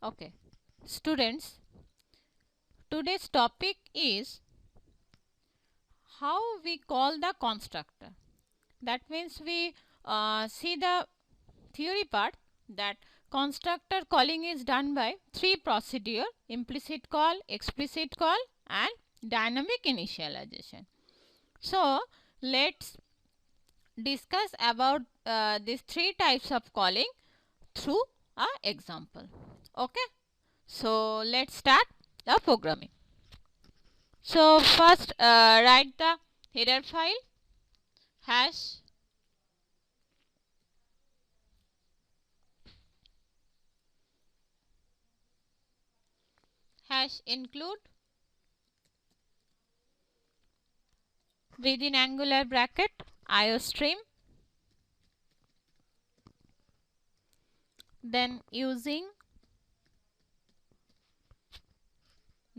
Okay, students, today's topic is how we call the constructor. That means we see the theory part, that constructor calling is done by three procedure: implicit call, explicit call and dynamic initialization. So let's discuss about these three types of calling through a example. Okay, so let's start the programming. So first write the header file hash include within angular bracket iostream, then using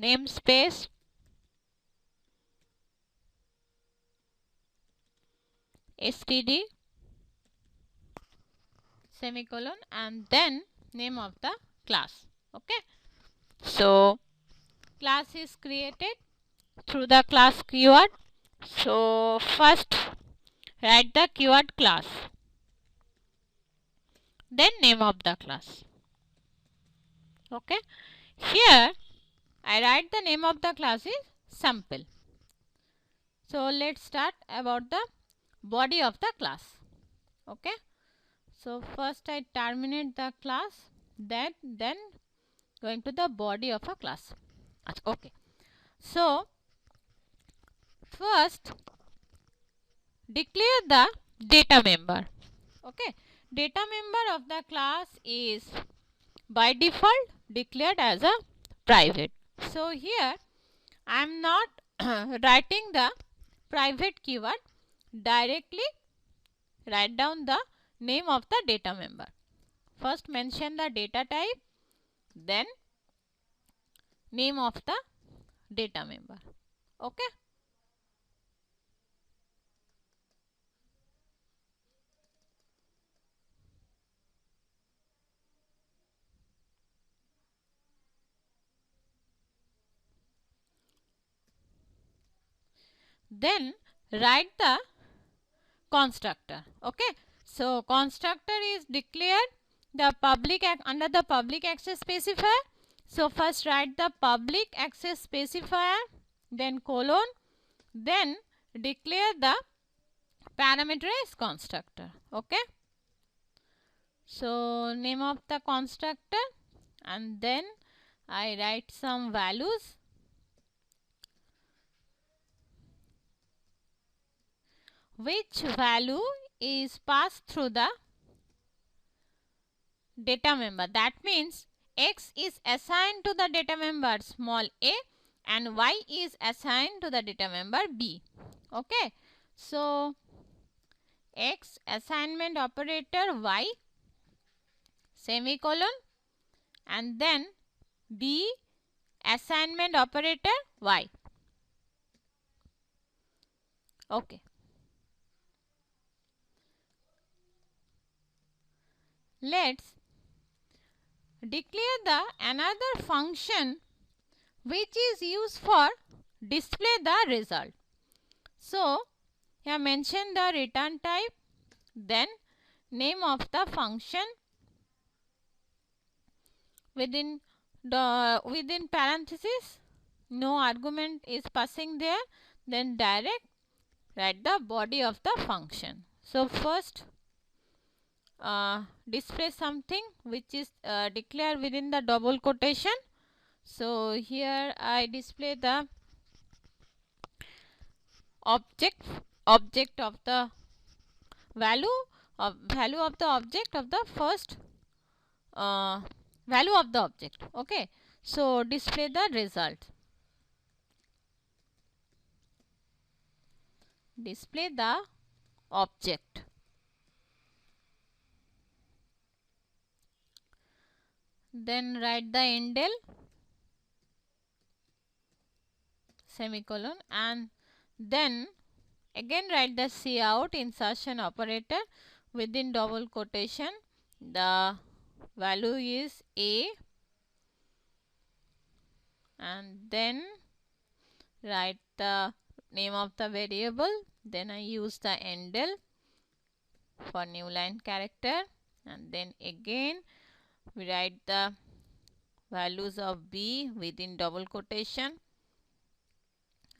namespace std semicolon and then name of the class. Okay, so class is created through the class keyword. So first write the keyword class, then name of the class. Okay, here I write the name of the class is sample. So let's start about the body of the class. Okay, so first I terminate the class, then going to the body of a class. Okay, so first declare the data member. Okay, data member of the class is by default declared as a private. So here I am not writing the private keyword, directly write down the name of the data member. First mention the data type, then name of the data member. Okay, then write the constructor. Okay, so constructor is declared the public under the public access specifier. So first write the public access specifier, then colon, then declare the parameterized constructor. Okay, so name of the constructor and then I write some values. Which value is passed through the data member. That means x is assigned to the data member small a and y is assigned to the data member b. Okay, so x assignment operator y semicolon and then b assignment operator y. Okay, let's declare the another function which is used for display the result. So here mention the return type, then name of the function, within parenthesis no argument is passing there, then direct write the body of the function. So first display something which is declared within the double quotation. So here I display the object of the value of the object of the first value of the object. Okay, so display the result, display the object, then write the indel semicolon and then again write the cout insertion operator within double quotation. The value is a and then write the name of the variable. Then I use the endl for new line character, and then again we write the values of b within double quotation,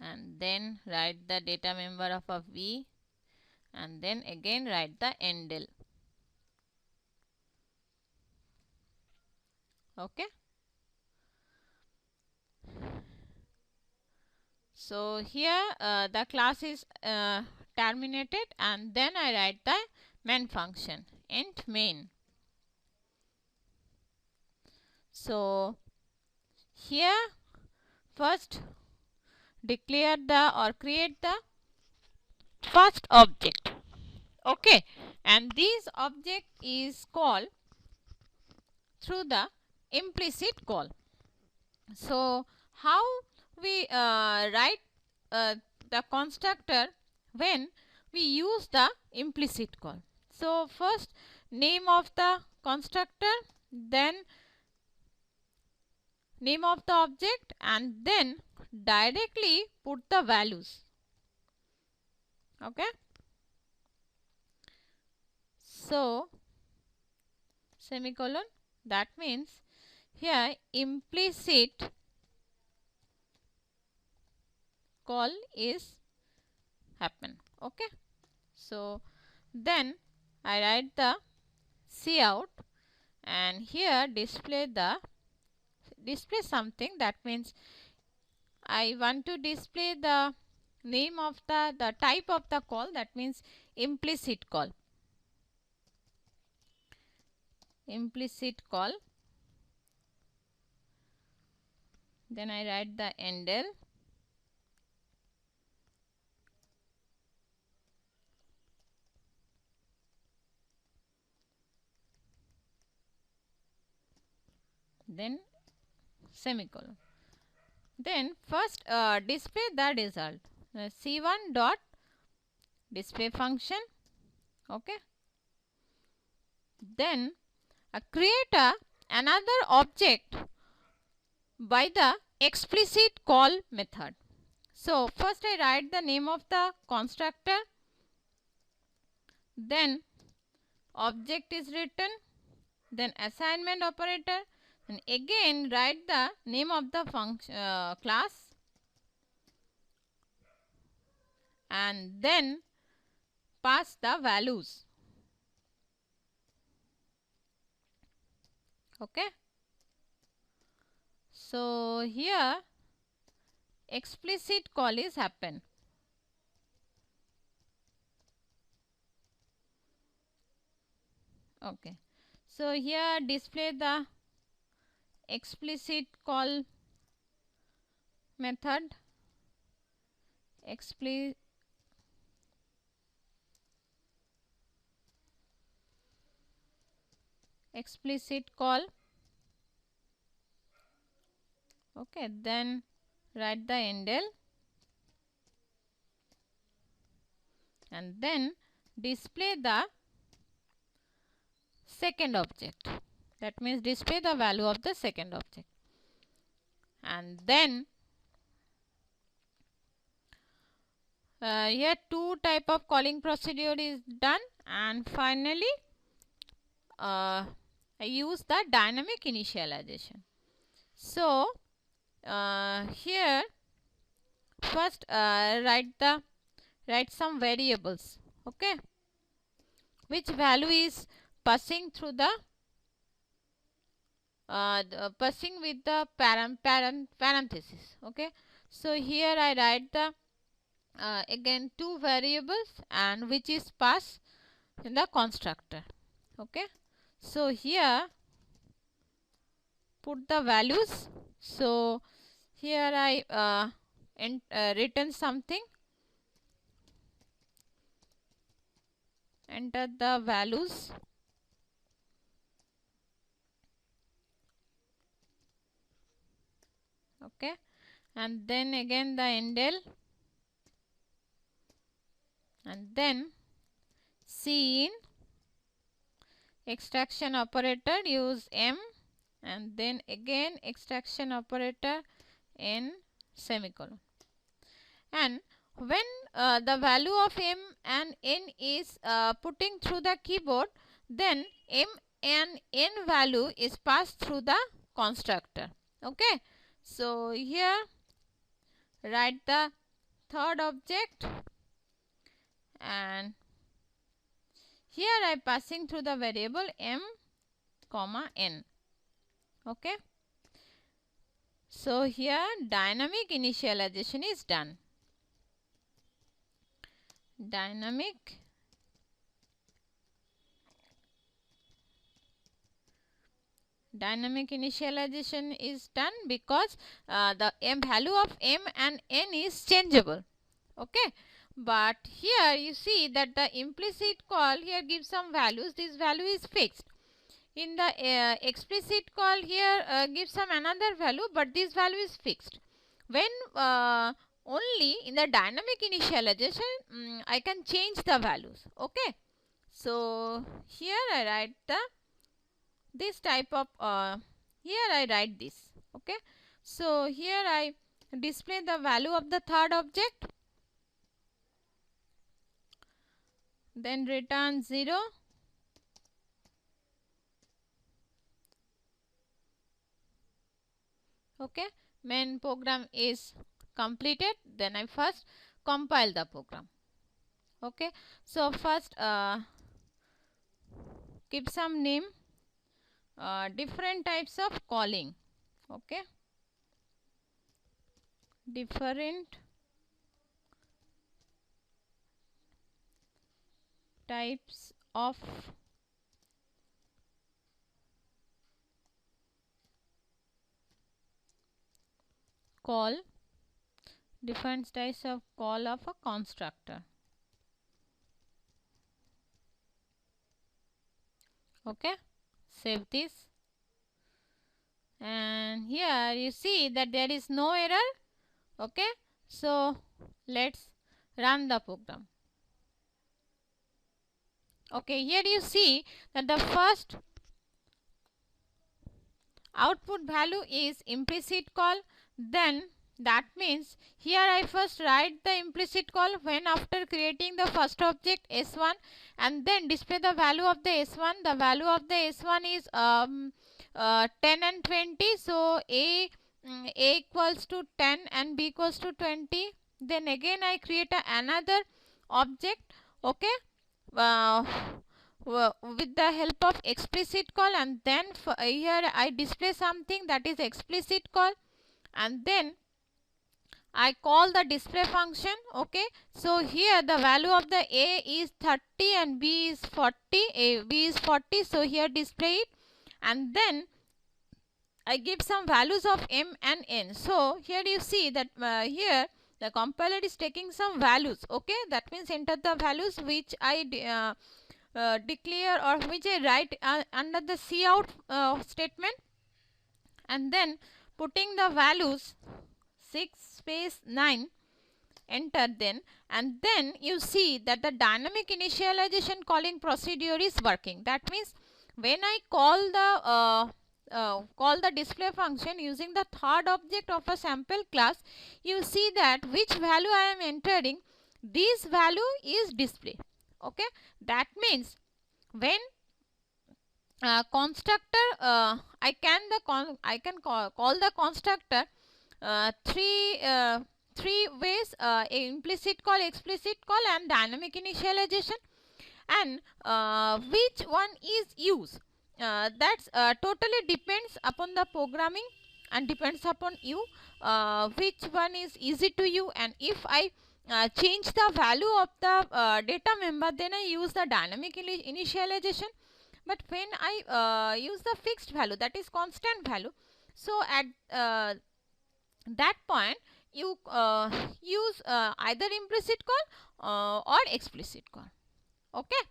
and then write the data member of a v, and then again write the endl. Okay. So here the class is terminated, and then I write the main function int main. So here first declare the or create the first object. Okay, and this object is called through the implicit call. So how we write the constructor when we use the implicit call? So first name of the constructor, then name of the object, and then directly put the values. Okay. So semicolon, that means here implicit call is happen. Okay. So then I write the cout, and here display something. That means I want to display the name of the type of the call, that means implicit call. Implicit call. Then I write the endl, then semicolon. Then first display the result, c1 dot display function. Okay. Then create another object by the explicit call method. So first I write the name of the constructor, then object is written, then assignment operator, and again write the name of the function class, and then pass the values. Okay. So here explicit call is happen. Okay. So here display the explicit call method, explicit call. Okay, then write the endl, and then display the second object. That means display the value of the second object, and then here two type of calling procedure is done, and finally I use the dynamic initialization. So here first write some variables. Okay, which value is passing through the passing with the parenthesis. Okay, so here I write the again two variables, and which is passed in the constructor. Okay, so here put the values. So here I written something, enter the values, okay, and then again the endl, and then cin extraction operator use m, and then again extraction operator n semicolon. And when the value of m and n is putting through the keyboard, then m and n value is passed through the constructor. Okay, so here write the third object, and here I passing through the variable m comma n. Okay, so here dynamic initialization is done. Dynamic initialization is done because the value of m and n is changeable. Okay, but here you see that the implicit call here gives some values. This value is fixed. In the explicit call here gives some another value, but this value is fixed. When only in the dynamic initialization I can change the values. Okay, so here I write this type of here I write this. Okay, so here I display the value of the third object, then return 0. Okay, main program is completed. Then I first compile the program. Okay, so first give some name, different types of calling. Okay, different types of call, different types of call of a constructor. Okay, save this, and here you see that there is no error. Okay, so let's run the program. Okay, here you see that the first output value is implicit call. Then that means here I first write the implicit call when after creating the first object S1, and then display the value of the S1. The value of the S1 is 10 and 20. So A equals to 10 and B equals to 20. Then again I create another object. Okay, with the help of explicit call, and then here I display something that is explicit call, and then I call the display function. Okay, so here the value of the A is 30 and B is 40. B is 40, so here display it, and then I give some values of m and n. So here you see that here the compiler is taking some values. Okay, that means enter the values which I declare or which I write under the cout statement, and then putting the values 6 space 9, enter then, and then you see that the dynamic initialization calling procedure is working. That means when I call the display function using the third object of a sample class, you see that which value I am entering, this value is displayed. Okay, that means when constructor I can call the constructor three ways: implicit call, explicit call, and dynamic initialization. And which one is used, that's totally depends upon the programming and depends upon you, which one is easy to you. And if I change the value of the data member, then I use the dynamic initialization. But when I use the fixed value, that is constant value, so at that point you use either implicit call or explicit call. Okay,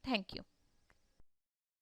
thank you.